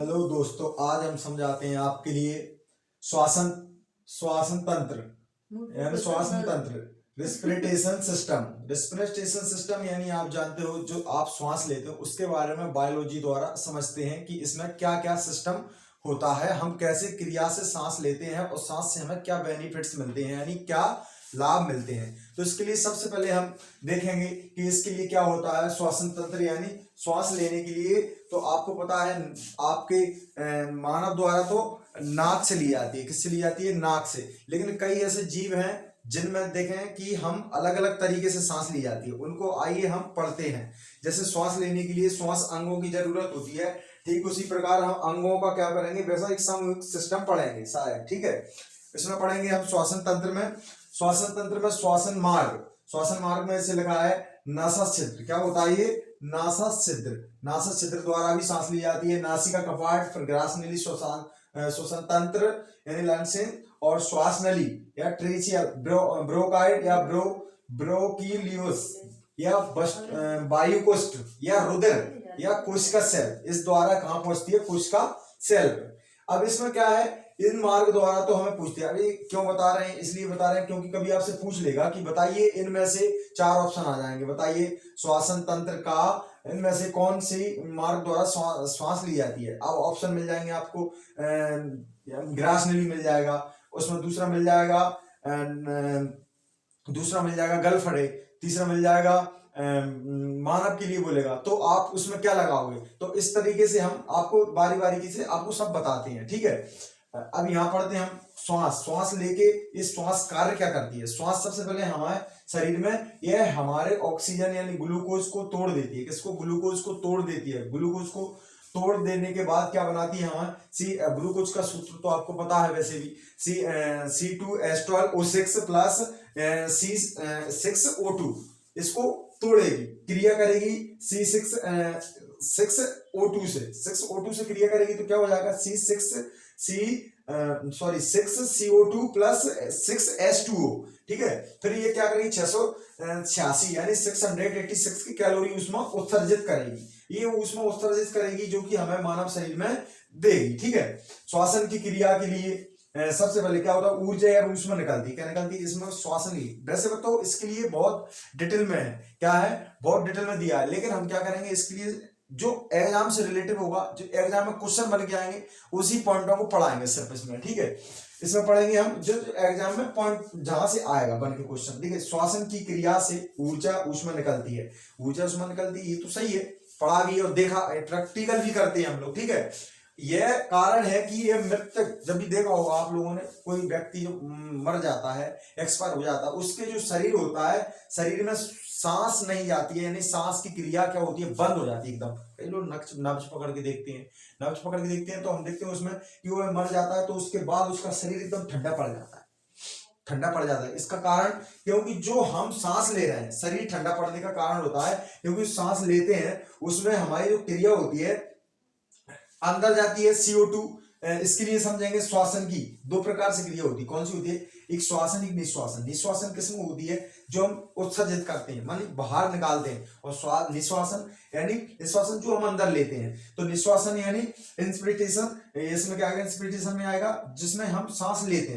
Hello दोस्तों, आज हम समझाते हैं आपके लिए श्वासन श्वासन तंत्र यानी श्वासन तंत्र रिस्पिरेशन सिस्टम यानी आप जानते हो जो आप श्वास लेते हो उसके बारे में बायोलॉजी द्वारा समझते हैं कि इसमें क्या क्या सिस्टम होता है, हम कैसे क्रिया से सांस लेते हैं और सांस से हमें क्या बेनिफिट्स मिलते हैं यानी क्या लाभ मिलते हैं। तो इसके लिए सबसे पहले हम देखेंगे कि इसके लिए क्या होता है श्वासन तंत्र यानी श्वास लेने के लिए। तो आपको पता है आपके मानव द्वारा तो नाक से ली जाती है। किससे ली जाती है? नाक से। लेकिन कई ऐसे जीव हैं जिनमें देखें कि हम अलग अलग तरीके से सांस ली जाती है, उनको आइए हम पढ़ते हैं। जैसे श्वास लेने के लिए श्वास अंगों की जरूरत होती है, ठीक उसी प्रकार हम अंगों का क्या करेंगे, वैसा एक सामूहिक सिस्टम पढ़ेंगे शायद। ठीक है, इसमें पढ़ेंगे हम श्वासन तंत्र में। श्वासन मार्ग में ऐसे लिखा है नासा छिद्र। क्या होता है ये? नासा छिद्र। नासा छिद्र द्वारा भी सांस ली जाती है। नासिका कपाट, फिर ग्रास नली, श्वसन तंत्र यानी लंग्स और श्वास नली या ट्रेचियल, ब्रोकाइड या ब्रोकीलियस या वायुकोष्ठ या रुधिर या कोशिका सेल, इस द्वारा कहां पहुंचती है? कोशिका सेल पे। अब इसमें क्या है, इन मार्ग द्वारा तो हमें पूछते हैं। अभी क्यों बता रहे हैं? इसलिए बता रहे हैं क्योंकि कभी आपसे पूछ लेगा कि बताइए इनमें से 4 ऑप्शन आ जाएंगे, बताइए श्वासन तंत्र का इनमें से कौन सी मार्ग द्वारा श्वास ली जाती है। अब ऑप्शन मिल जाएंगे आपको, ग्रास नली मिल जाएगा, उसमें दूसरा मिल जाएगा गलफड़े, तीसरा मिल जाएगा मानव के लिए बोलेगा, तो आप उसमें क्या लगाओगे। तो इस तरीके से हम आपको बारी बारी से आपको सब बताते हैं। ठीक है, अब यहाँ पढ़ते हैं हम श्वास लेके इस श्वास कार्य क्या करती है। श्वास सबसे पहले हमारे शरीर में यह हमारे ऑक्सीजन यानी ग्लूकोज को तोड़ देती है। किसको? ग्लूकोज को तोड़ देती है। ग्लूकोज को तोड़ देने के बाद क्या बनाती है हमारे ग्लूकोज का सूत्र तो आपको पता है वैसे भी, C2H12O6 प्लस C6O2, इसको तोड़ेगी, क्रिया करेगी C6O2 से क्रिया करेगी तो क्या हो जाएगा? 6CO2 plus 6H2O। ठीक है, फिर ये क्या करेगी? 686 यानी 686 की कैलोरी ऊष्मा उत्सर्जित करेगी। ये ऊष्मा उत्सर्जित करेगी जो कि हमें मानव शरीर में देगी। ठीक है, श्वासन की क्रिया के लिए सबसे पहले क्या होता है? ऊर्जा या ऊष्मा निकलती। क्या निकलती? इसमें श्वासन की। वैसे बताओ इसके लिए बहुत डिटेल में है, क्या है, बहुत डिटेल में दिया है, लेकिन हम क्या करेंगे इसके लिए जो एग्जाम से रिलेटिव होगा, जो एग्जाम में क्वेश्चन बन के आएंगे उसी पॉइंटों को पढ़ाएंगे सिर्फ इसमें। ठीक है, इसमें पढ़ेंगे हम जो एग्जाम में पॉइंट जहां से आएगा बन के क्वेश्चन। ठीक है, श्वासन की क्रिया से ऊर्जा ऊष्मा निकलती है। ऊर्जा ऊष्मा निकलती है, ये तो सही है, पढ़ा भी और देखा, प्रैक्टिकल भी करते हैं हम लोग। ठीक है, यह कारण है कि ये मृतक, जब भी देखा होगा आप लोगों ने, कोई व्यक्ति जो मर जाता है, एक्सपायर हो जाता है, उसके जो शरीर होता है, शरीर में सांस नहीं जाती है, यानी सांस की क्रिया क्या होती है? बंद हो जाती है एकदम। कई लोग नब्ज पकड़ के देखते हैं, तो हम देखते हैं उसमें कि वो मर जाता है तो उसके बाद उसका शरीर एकदम ठंडा पड़ जाता है। इसका कारण क्योंकि जो हम सांस ले रहे हैं, शरीर ठंडा पड़ने का कारण होता है क्योंकि सांस लेते हैं उसमें हमारी जो क्रिया होती है अंदर जाती है CO2। इसके लिए समझेंगे श्वासन की 2 प्रकार से क्रिया होती है। कौन सी होती है? एक श्वासन, एक निश्वासन। निश्वासन किसमें होती है? जो हम उत्सर्जित करते हैं, मानी बाहर निकालते हैं, और निश्वासन यानी निश्वासन जो हम अंदर लेते हैं। तो निश्वासन यानी इंस्पिरेशन, इसमें क्या आएगा? इंस्पिरेशन में आएगा जिसमें हम सांस लेते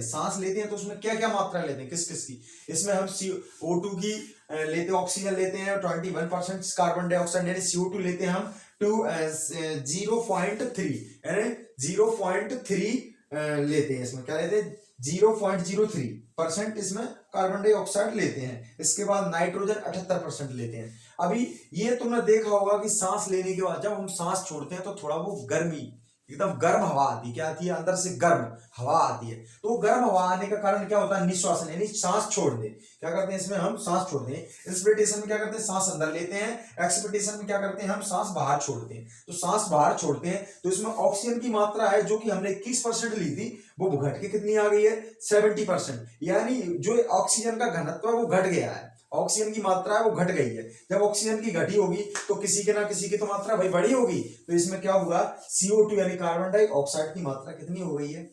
हैं तो उसमें क्या क्या मात्रा लेते हैं, किस किस की? इसमें हम CO2 की लेते हैं, ऑक्सीजन लेते हैं 21%, कार्बन डाइऑक्साइड यानी CO2 लेते हैं हम 0.3 यानी 0.3 लेते हैं। इसमें क्या लेते हैं? 0.03% इसमें कार्बन डाइऑक्साइड लेते हैं। इसके बाद नाइट्रोजन 78% लेते हैं। अभी ये तुमने देखा होगा कि सांस लेने के बाद जब हम सांस छोड़ते हैं तो थोड़ा वो गर्मी, एकदम गर्म हवा आती है। क्या आती है? अंदर से गर्म हवा आती है। तो गर्म हवा आने का कारण क्या होता है? निश्वासन यानी सांस छोड़ दे। क्या करते हैं इसमें? हम सांस छोड़ते हैं। इंस्पिरेशन में क्या करते हैं? सांस अंदर लेते हैं। एक्सपिरेशन में क्या करते हैं? हम सांस बाहर छोड़ते हैं। तो सांस बाहर छोड़ते हैं तो इसमें ऑक्सीजन की मात्रा है जो कि हमने 21% ली थी, वो घट के कितनी आ गई है? 70%। यानी जो ऑक्सीजन का घनत्व है वो घट गया है, ऑक्सीजन की मात्रा है वो घट गई है। जब ऑक्सीजन की घटी होगी तो किसी के ना किसी की तो मात्रा भाई बढ़ी होगी। तो इसमें क्या होगा? CO2 यानी कार्बन डाइऑक्साइड की मात्रा कितनी हो गई है?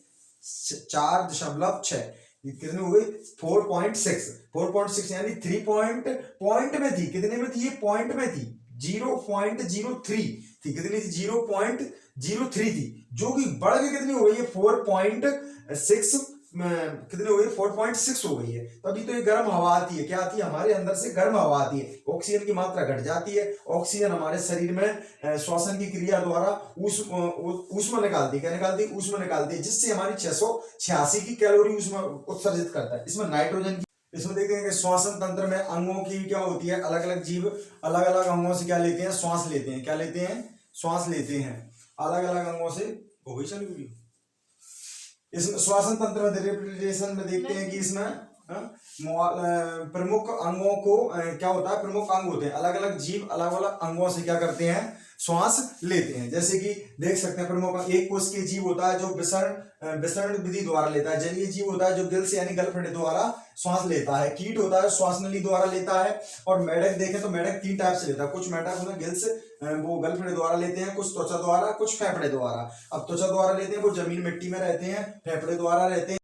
4.6। कितनी हो गई? 4.6 यानी 3 पॉइंट में थी। कितने में थी? ये पॉइंट में थी, 0.03 थी। कितनी थी? 0.03 थी। जो कि बढ़ के कितनी हो गई है 4.6, कितनी हो गई 4.6 हो गई है। तो अभी तो ये गर्म हवा आती है, क्या आती है हमारे अंदर से गर्म हवा आती है, ऑक्सीजन की मात्रा घट जाती है, ऑक्सीजन हमारे शरीर में श्वसन की क्रिया द्वारा ऊष्मा निकालती है, क्या निकालती है, ऊष्मा निकालती है, जिससे हमारी 686 की कैलोरी ऊष्मा उत्सर्जित करता है। इसमें नाइट्रोजन की, इसमें देखते हैं कि श्वसन तंत्र में अंगों की क्या होती है, अलग अलग जीव अलग अलग अंगों से क्या लेते हैं, श्वास लेते हैं, क्या लेते हैं, श्वास लेते हैं, अलग अलग अंगों से। हो गई चल वीडियो। इसमें श्वसन तंत्र में रेस्पिरेशन में देखते हैं कि इसमें प्रमुख अंगों को क्या होता है, प्रमुख अंग होते हैं, अलग अलग जीव अलग अलग अंगों से क्या करते हैं, श्वास लेते हैं। जैसे कि देख सकते हैं प्रमुख अंग, एक कोश के जीव होता है जो विसरण विधि द्वारा लेता है, जलीय जीव होता है जो गिल से यानी गलफड़े द्वारा श्वास लेता है, कीट होता है श्वास नली द्वारा लेता है, और मेढक देखें तो मेढक 3 टाइप से लेता है, कुछ मेढक उन्हें गिल से वो गलफड़े द्वारा लेते हैं, कुछ त्वचा द्वारा, कुछ फेफड़े द्वारा। अब त्वचा द्वारा लेते हैं वो जमीन मिट्टी में रहते हैं, फेफड़े द्वारा रहते हैं